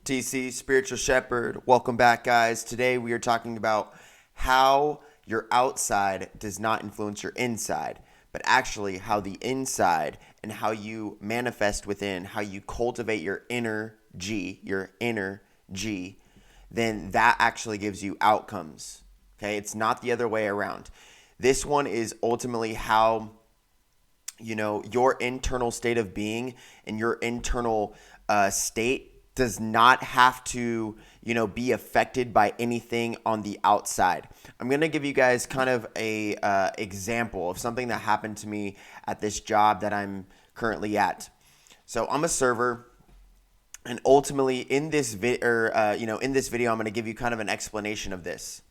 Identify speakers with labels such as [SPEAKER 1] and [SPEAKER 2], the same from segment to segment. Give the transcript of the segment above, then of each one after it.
[SPEAKER 1] TC, Spiritual Shepherd. Welcome back, guys. Today we are talking about how your outside does not influence your inside, but actually how the inside and how you manifest within, how you cultivate your inner G, then that actually gives you outcomes. Okay, it's not the other way around. This one is ultimately how your internal state of being and your internal state does not have to, be affected by anything on the outside. I'm going to give you guys kind of a example of something that happened to me at this job that I'm currently at. So I'm a server, and ultimately in this video, I'm going to give you kind of an explanation of this.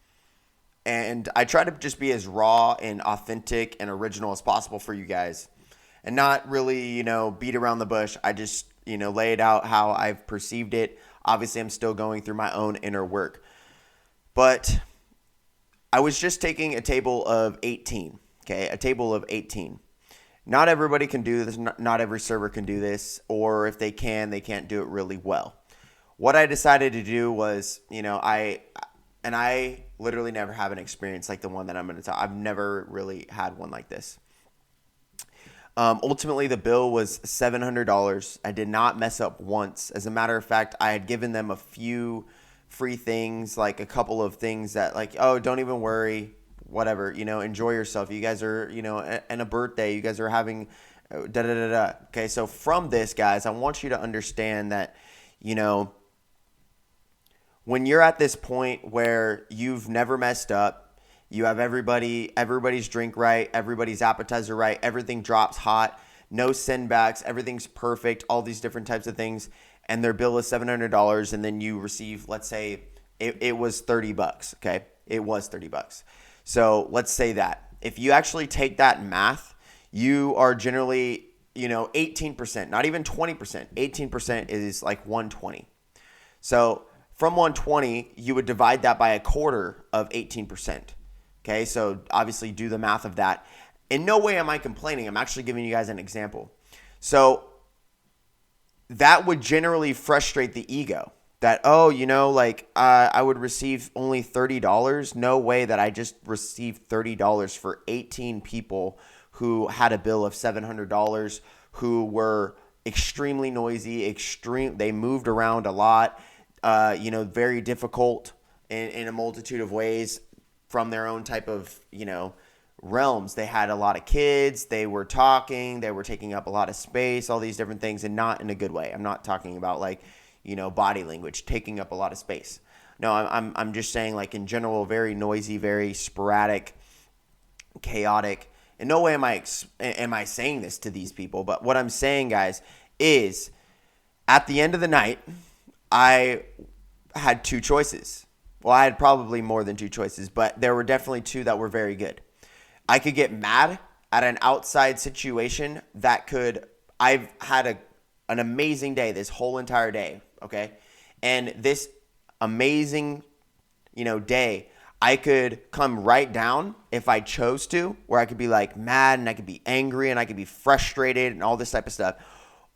[SPEAKER 1] And I try to just be as raw and authentic and original as possible for you guys, and not really, beat around the bush. I just lay it out how I've perceived it. Obviously, I'm still going through my own inner work. But I was just taking a table of 18, okay? A table of 18. Not everybody can do this. Not every server can do this. Or if they can't do it really well. What I decided to do was, I literally never have an experience like the one that I'm going to tell. I've never really had one like this. Ultimately, the bill was $700. I did not mess up once. As a matter of fact, I had given them a few free things, like a couple of things that like, oh, don't even worry, whatever, enjoy yourself. You guys are, and a birthday, you guys are having da-da-da-da. Okay, so from this, guys, I want you to understand that, when you're at this point where you've never messed up, you have everybody's drink right, everybody's appetizer right, everything drops hot, no sendbacks, everything's perfect, all these different types of things, and their bill is $700, and then you receive, let's say, it was $30, okay? It was $30. So let's say that. If you actually take that math, you are generally, 18%, not even 20%. 18% is like 120. So from 120, you would divide that by a quarter of 18%. Okay, so obviously do the math of that. In no way am I complaining. I'm actually giving you guys an example. So that would generally frustrate the ego. That, I would receive only $30. No way that I just received $30 for 18 people who had a bill of $700, who were extremely noisy, they moved around a lot, very difficult in a multitude of ways. From their own type of, realms. They had a lot of kids. They were talking. They were taking up a lot of space, all these different things, and not in a good way. I'm not talking about body language, taking up a lot of space. No, I'm just saying in general, very noisy, very sporadic, chaotic. In no way am I saying this to these people, but what I'm saying, guys, is at the end of the night, I had two choices. Well, I had probably more than two choices, but there were definitely two that were very good. I could get mad at an outside situation I've had an amazing day this whole entire day, okay? And this amazing, day, I could come right down if I chose to, where I could be mad and I could be angry and I could be frustrated and all this type of stuff.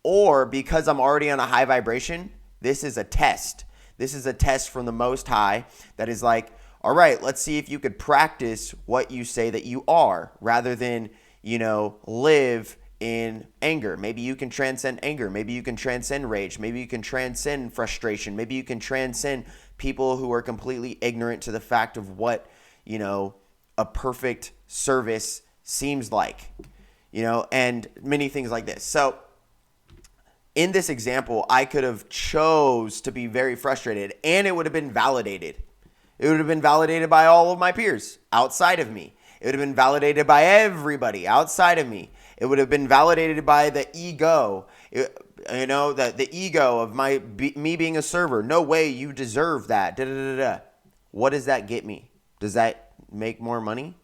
[SPEAKER 1] Or because I'm already on a high vibration, this is a test. This is a test from the Most High that is all right, let's see if you could practice what you say that you are rather than, live in anger. Maybe you can transcend anger. Maybe you can transcend rage. Maybe you can transcend frustration. Maybe you can transcend people who are completely ignorant to the fact of what, a perfect service seems like, and many things like this. So in this example, I could have chose to be very frustrated, and it would have been validated. It would have been validated by all of my peers outside of me. It would have been validated by everybody outside of me. It would have been validated by the ego, the ego of me being a server. No way, you deserve that. Da, da, da, da. What does that get me? Does that make more money?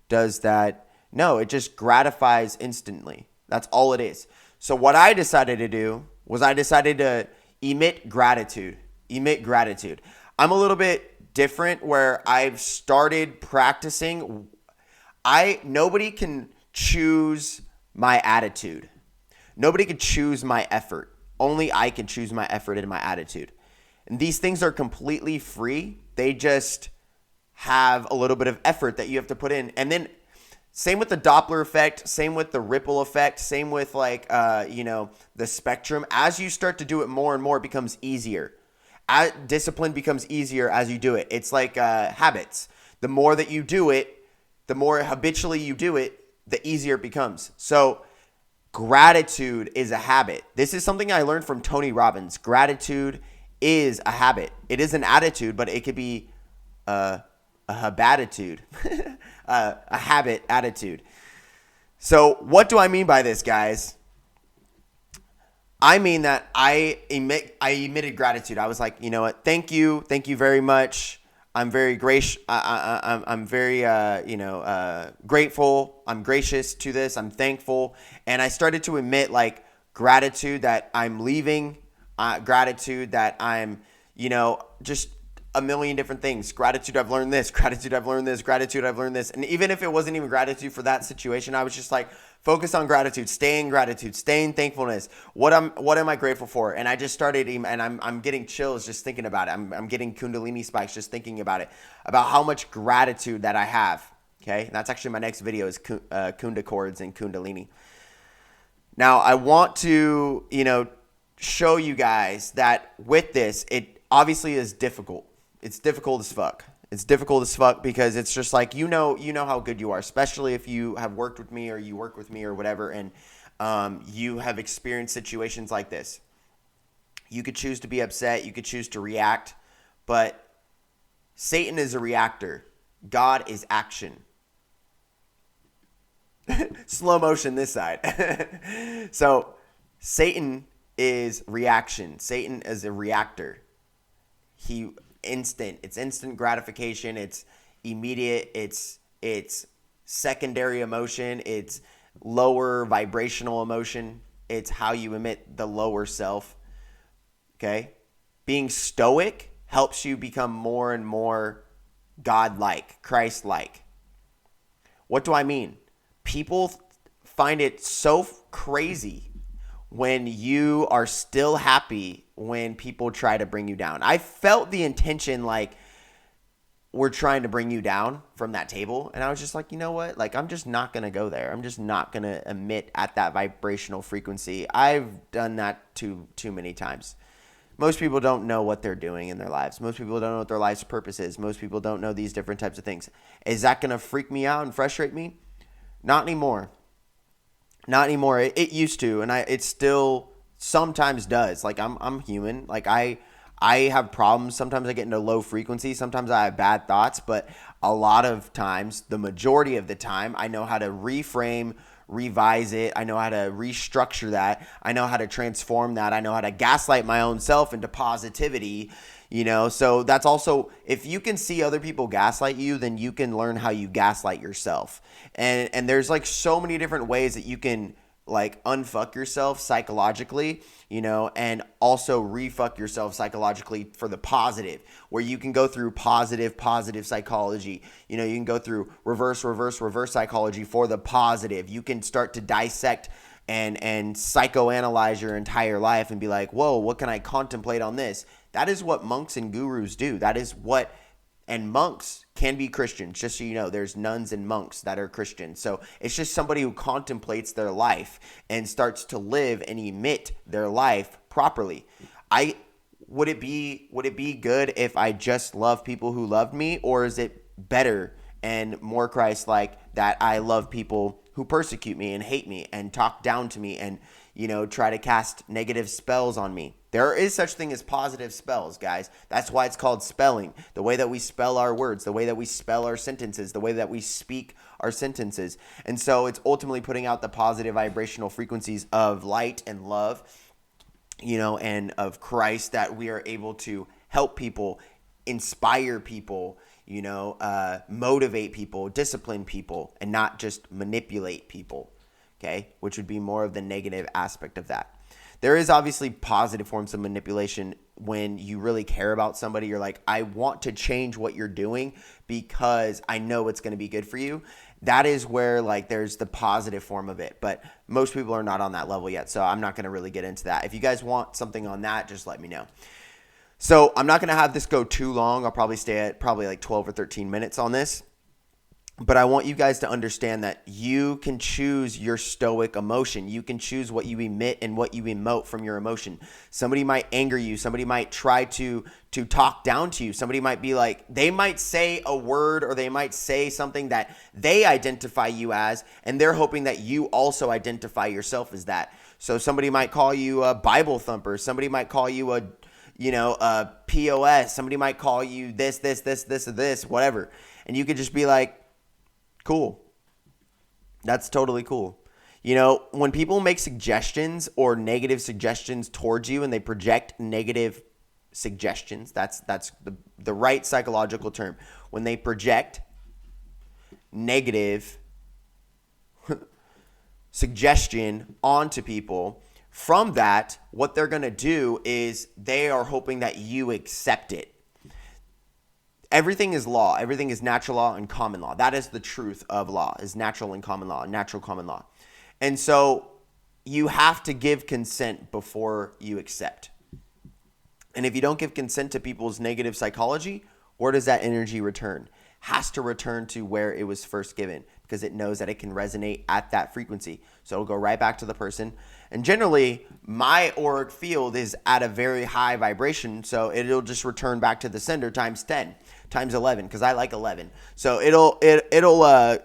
[SPEAKER 1] No, it just gratifies instantly. That's all it is. So what I decided to do was I decided to emit gratitude. I'm a little bit different where I've started practicing. Nobody can choose my attitude. Nobody can choose my effort. Only I can choose my effort and my attitude. And these things are completely free. They just have a little bit of effort that you have to put in. And then same with the Doppler effect, same with the ripple effect, same with the spectrum. As you start to do it more and more, it becomes easier. Discipline becomes easier as you do it. It's like habits. The more that you do it, the more habitually you do it, the easier it becomes. So gratitude is a habit. This is something I learned from Tony Robbins. Gratitude is a habit. It is an attitude, but it could be a habitude, a habit attitude. So what do I mean by this, guys? I mean that I emitted gratitude. I was like, you know what? Thank you very much. I'm very gracious. I'm very grateful. I'm gracious to this. I'm thankful, and I started to emit like gratitude that I'm leaving, gratitude that I'm, just a million different things. Gratitude, I've learned this. Gratitude, I've learned this. Gratitude, I've learned this. And even if it wasn't even gratitude for that situation, I was just like, focus on gratitude, stay in gratitude, stay in thankfulness. What am I grateful for? And I just started, and I'm getting chills just thinking about it. I'm getting Kundalini spikes just thinking about it, about how much gratitude that I have. Okay, and that's actually my next video is Kunda chords and Kundalini. Now I want to, show you guys that with this, it obviously is difficult. It's difficult as fuck. It's difficult as fuck because it's just like, you know how good you are, especially if you have worked with me or you work with me or whatever, and you have experienced situations like this. You could choose to be upset. You could choose to react, but Satan is a reactor. God is action. Slow motion this side. So Satan is reaction. Satan is a reactor. It's instant gratification. It's immediate. It's secondary emotion. It's lower vibrational emotion. It's how you emit the lower self. Okay. Being stoic helps you become more and more God-like, Christ-like. What do I mean? People find it so crazy when you are still happy when people try to bring you down. I felt the intention like we're trying to bring you down from that table. And I was just like, you know what? Like, I'm just not going to go there. I'm just not going to emit at that vibrational frequency. I've done that too many times. Most people don't know what they're doing in their lives. Most people don't know what their life's purpose is. Most people don't know these different types of things. Is that going to freak me out and frustrate me? Not anymore. Not anymore. It used to, and it still sometimes does. Like I'm human. Like I have problems. Sometimes I get into low frequency. Sometimes I have bad thoughts, but a lot of times, the majority of the time, I know how to reframe, revise it. I know how to restructure that. I know how to transform that. I know how to gaslight my own self into positivity. So that's also, if you can see other people gaslight you, then you can learn how you gaslight yourself. And there's like so many different ways that you can like unfuck yourself psychologically, and also refuck yourself psychologically for the positive, where you can go through positive psychology. You can go through reverse psychology for the positive. You can start to dissect and psychoanalyze your entire life and be like, whoa, what can I contemplate on this? That is what monks and gurus do. And monks can be Christians. Just so you know, there's nuns and monks that are Christians. So it's just somebody who contemplates their life and starts to live and emit their life properly. Would it be good if I just love people who loved me, or is it better and more Christ-like that I love people who persecute me and hate me and talk down to me and, try to cast negative spells on me? There is such thing as positive spells, guys. That's why it's called spelling. The way that we spell our words, the way that we spell our sentences, the way that we speak our sentences. And so it's ultimately putting out the positive vibrational frequencies of light and love, and of Christ, that we are able to help people, inspire people, motivate people, discipline people, and not just manipulate people, okay? Which would be more of the negative aspect of that. There is obviously positive forms of manipulation when you really care about somebody. You're like, I want to change what you're doing because I know it's going to be good for you. That is where like there's the positive form of it. But most people are not on that level yet, so I'm not going to really get into that. If you guys want something on that, just let me know. So I'm not going to have this go too long. I'll probably stay at probably like 12 or 13 minutes on this. But I want you guys to understand that you can choose your stoic emotion. You can choose what you emit and what you emote from your emotion. Somebody might anger you. Somebody might try to talk down to you. Somebody might be like, they might say a word or they might say something that they identify you as, and they're hoping that you also identify yourself as that. So somebody might call you a Bible thumper. Somebody might call you a POS. Somebody might call you this, whatever. And you could just be like, cool. That's totally cool. When people make suggestions or negative suggestions towards you and they project negative suggestions, that's the right psychological term. When they project negative suggestion onto people, from that, what they're going to do is they are hoping that you accept it. Everything is law. Everything is natural law and common law. That is the truth of law, is natural and common law, natural common law. And so you have to give consent before you accept. And if you don't give consent to people's negative psychology, where does that energy return? Has to return to where it was first given, because it knows that it can resonate at that frequency. So it'll go right back to the person. And generally, my auric field is at a very high vibration, so it'll just return back to the sender times 10, times 11, because I like 11. So it'll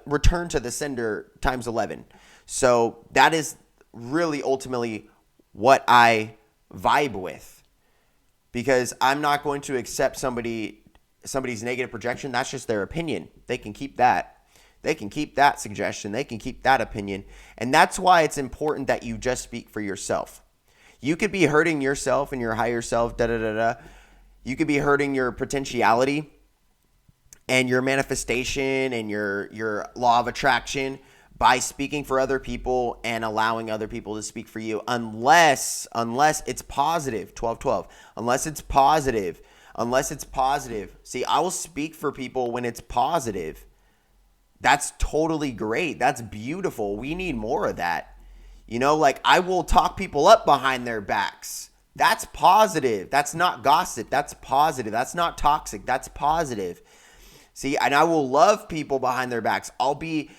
[SPEAKER 1] return to the sender times 11. So that is really ultimately what I vibe with, because I'm not going to accept somebody's negative projection. That's just their opinion. They can keep that. They can keep that suggestion. They can keep that opinion. And that's why it's important that you just speak for yourself. You could be hurting yourself and your higher self, You could be hurting your potentiality and your manifestation and your law of attraction by speaking for other people and allowing other people to speak for you, unless it's positive. 12-12. Unless it's positive. See, I will speak for people when it's positive. That's totally great. That's beautiful. We need more of that. I will talk people up behind their backs. That's positive. That's not gossip. That's positive. That's not toxic. That's positive. See, and I will love people behind their backs. I'll be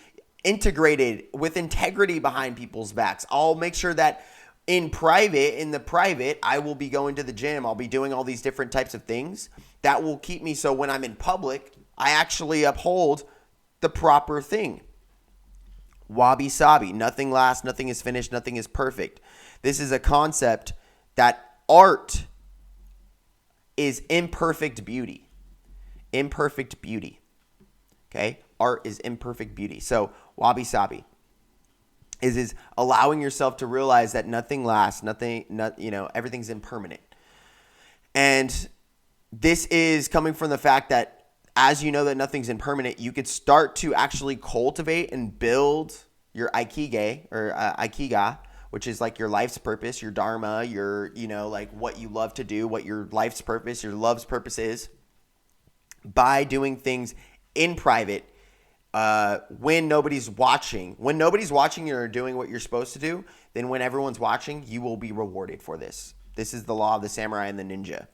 [SPEAKER 1] integrated with integrity behind people's backs. I'll make sure that in the private, I will be going to the gym. I'll be doing all these different types of things that will keep me, so when I'm in public, I actually uphold the proper thing. Wabi sabi. Nothing lasts, nothing is finished, nothing is perfect. This is a concept that art is imperfect beauty. Imperfect beauty. Okay? Art is imperfect beauty. So, wabi sabi is allowing yourself to realize that nothing lasts, everything's impermanent. And this is coming from the fact that as you know that nothing's impermanent, you could start to actually cultivate and build your ikiga, which is like your life's purpose, your dharma, your, like what you love to do, what your life's purpose, your love's purpose is, by doing things in private, when nobody's watching. When nobody's watching, you're doing what you're supposed to do. Then when everyone's watching, you will be rewarded for this. This is the law of the samurai and the ninja.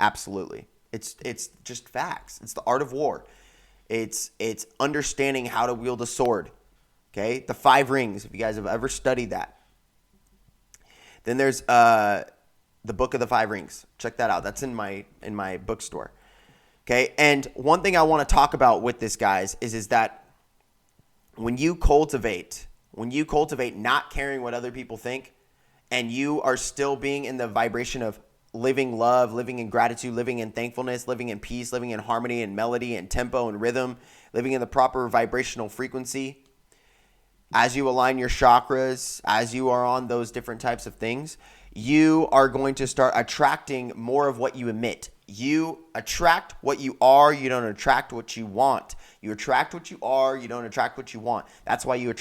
[SPEAKER 1] Absolutely. It's just facts. It's the art of war. It's understanding how to wield a sword. Okay? The 5 rings, if you guys have ever studied that. Then there's the book of the 5 rings. Check that out. That's in my bookstore. Okay? And one thing I want to talk about with this, guys, is that when you cultivate not caring what other people think, and you are still being in the vibration of living love, living in gratitude, living in thankfulness, living in peace, living in harmony and melody and tempo and rhythm, living in the proper vibrational frequency, as you align your chakras, as you are on those different types of things, you are going to start attracting more of what you emit. You attract what you are. You don't attract what you want. You attract what you are. You don't attract what you want. That's why you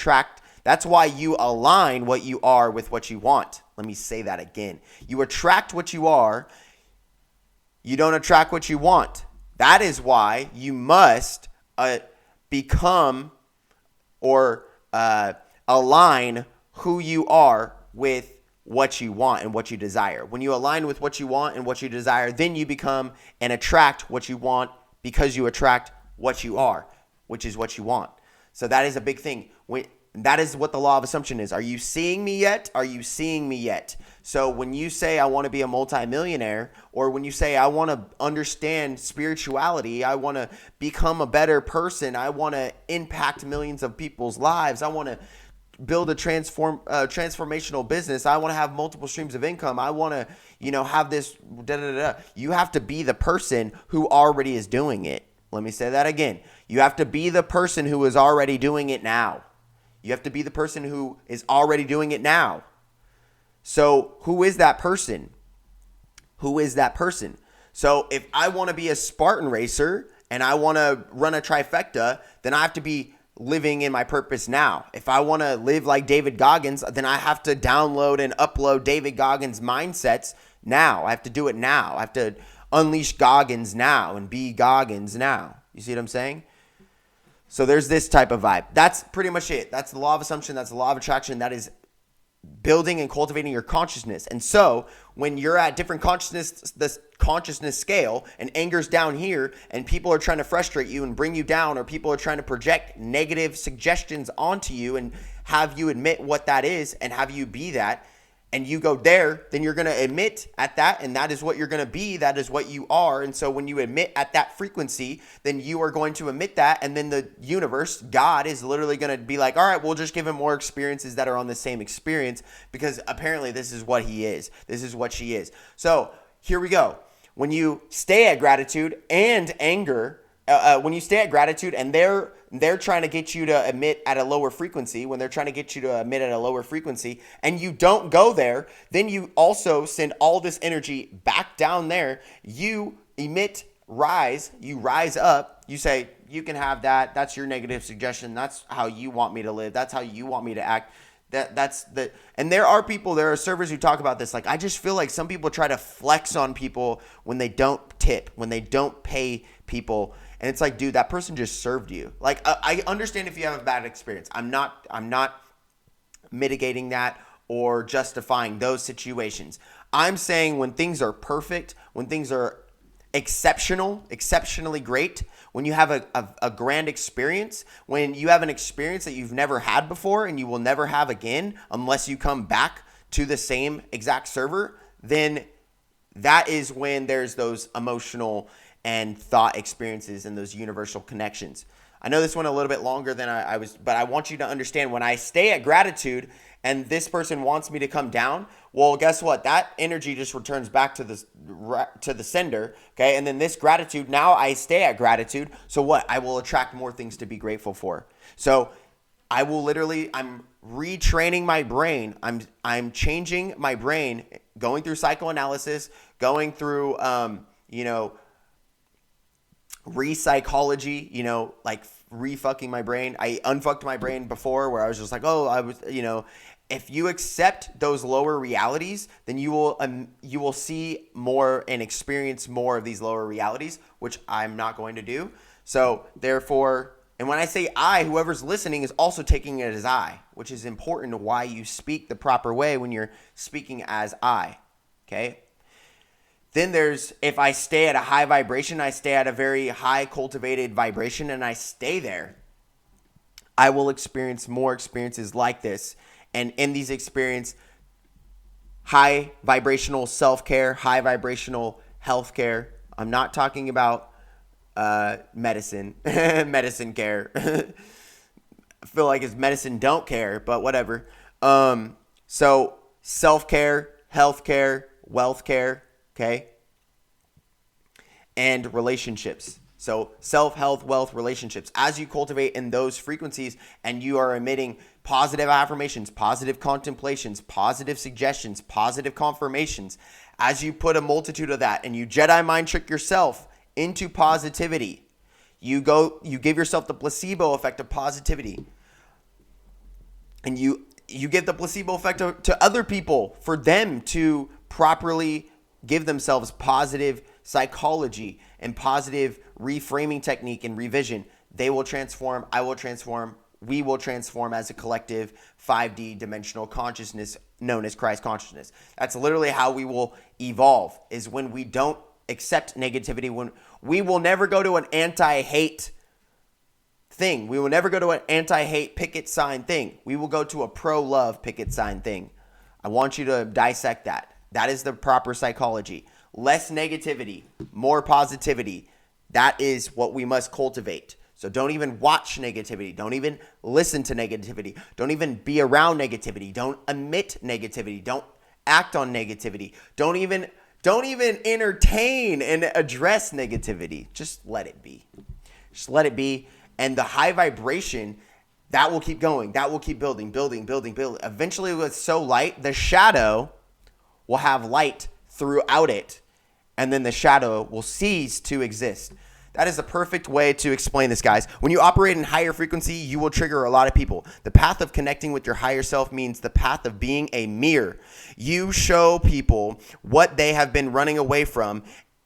[SPEAKER 1] align what you are with what you want. Let me say that again. You attract what you are. You don't attract what you want. That is why you must become or align who you are with what you want and what you desire. When you align with what you want and what you desire, then you become and attract what you want because you attract what you are, which is what you want. So that is a big thing. That is what the law of assumption is. Are you seeing me yet? Are you seeing me yet? So when you say I want to be a multimillionaire, or when you say I want to understand spirituality, I want to become a better person, I want to impact millions of people's lives, I want to build a transformational business, I want to have multiple streams of income, I want to, have this, you have to be the person who already is doing it. Let me say that again. You have to be the person who is already doing it now. You have to be the person who is already doing it now. So who is that person? Who is that person? So if I want to be a Spartan racer and I want to run a trifecta, then I have to be living in my purpose now. If I want to live like David Goggins, then I have to download and upload David Goggins mindsets now. I have to do it now. I have to unleash Goggins now and be Goggins now. You see what I'm saying? So there's this type of vibe. That's pretty much it. That's the law of assumption. That's the law of attraction. That is building and cultivating your consciousness. And so when you're at different consciousness scale, and anger's down here, and people are trying to frustrate you and bring you down, or people are trying to project negative suggestions onto you and have you admit what that is and have you be that, and you go there, then you're going to admit at that, and that is what you're going to be. That is what you are. And so when you admit at that frequency, then you are going to emit that. And then the universe, God, is literally going to be like, all right, we'll just give him more experiences that are on the same experience, because apparently this is what he is. This is what she is. So here we go. When you stay at gratitude and anger, when you stay at gratitude and they're trying to get you to emit at a lower frequency, when they're trying to get you to emit at a lower frequency and you don't go there, then you also send all this energy back down there. You emit, you rise up, you say, you can have that. That's your negative suggestion. That's how you want me to live. That's how you want me to act. And there are servers who talk about this. Like, I just feel like some people try to flex on people when they don't tip, when they don't pay people. And it's like, dude, that person just served you. Like, I understand if you have a bad experience. I'm not mitigating that or justifying those situations. I'm saying when things are perfect, when things are exceptionally great, when you have a grand experience, when you have an experience that you've never had before and you will never have again unless you come back to the same exact server, then that is when there's those emotional and thought experiences and those universal connections. I know this went a little bit longer than I was, but I want you to understand, when I stay at gratitude and this person wants me to come down, well, guess what? That energy just returns back to the sender, okay? And then this gratitude, now I stay at gratitude. So what? I will attract more things to be grateful for. So I'm retraining my brain. I'm changing my brain, going through psychoanalysis, going through, re-psychology, like re-fucking my brain. I unfucked my brain before, where I was just like, if you accept those lower realities, then you will see more and experience more of these lower realities, which I'm not going to do. So therefore, and when I say I, whoever's listening is also taking it as I, which is important to why you speak the proper way when you're speaking as I, okay? Then if I stay at a high vibration, I stay at a very high cultivated vibration, and I stay there, I will experience more experiences like this. And in these experiences, high vibrational self-care, high vibrational healthcare. I'm not talking about medicine care. I feel like it's medicine don't care, but whatever. So self-care, healthcare, wealth care, okay? And relationships. So self, health, wealth, relationships. As you cultivate in those frequencies and you are emitting positive affirmations, positive contemplations, positive suggestions, positive confirmations, as you put a multitude of that and you Jedi mind trick yourself into positivity, you give yourself the placebo effect of positivity. And you give the placebo effect to other people for them to properly give themselves positive psychology and positive reframing technique and revision. They will transform. I will transform. we will transform as a collective 5D dimensional consciousness known as Christ consciousness. That's literally how we will evolve, is when we don't accept negativity. When we will never go to an anti-hate thing. We will never go to an anti-hate picket sign thing. We will go to a pro-love picket sign thing. I want you to dissect that. That is the proper psychology. Less negativity, more positivity. That is what we must cultivate. So don't even watch negativity. Don't even listen to negativity. Don't even be around negativity. Don't emit negativity. Don't act on negativity. Don't even entertain and address negativity. Just let it be. Just let it be. And the high vibration, that will keep going. That will keep building. Eventually, it's so light, the shadow will have light throughout it. And then the shadow will cease to exist. That is the perfect way to explain this, guys. When you operate in higher frequency, you will trigger a lot of people. The path of connecting with your higher self means the path of being a mirror. You show people what they have been running away from.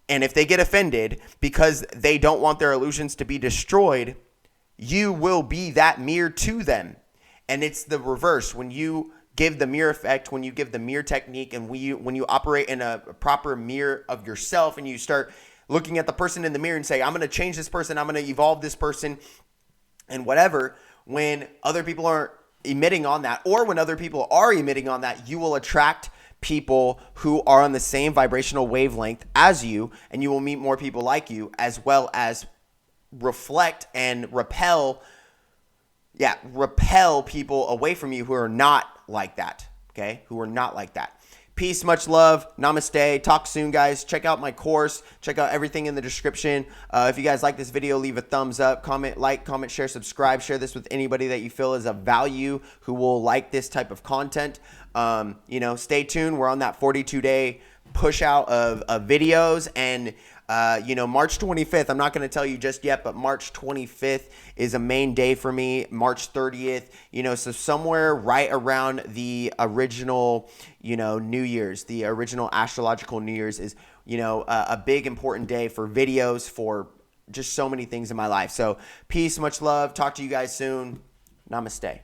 [SPEAKER 1] And if they get offended because they don't want their illusions to be destroyed, you will be that mirror to them. And it's the reverse. When you give the mirror effect, when you give the mirror technique, and when you operate in a proper mirror of yourself, and you start looking at the person in the mirror and say, I'm going to change this person, I'm going to evolve this person, and whatever, when other people aren't emitting on that, or when other people are emitting on that, you will attract people who are on the same vibrational wavelength as you, and you will meet more people like you, as well as reflect and repel people away from you who are not like that, okay? Who are not like that. Peace, much love, namaste. Talk soon, guys. Check out my course. Check out everything in the description. If you guys like this video, leave a thumbs up, comment, share, subscribe. Share this with anybody that you feel is of value who will like this type of content. Stay tuned. We're on that 42-day push out of videos, and March 25th, I'm not going to tell you just yet, but March 25th is a main day for me. March 30th, so somewhere right around the original, New Year's, the original astrological New Year's is, a big important day for videos, for just so many things in my life. So peace, much love. Talk to you guys soon. Namaste.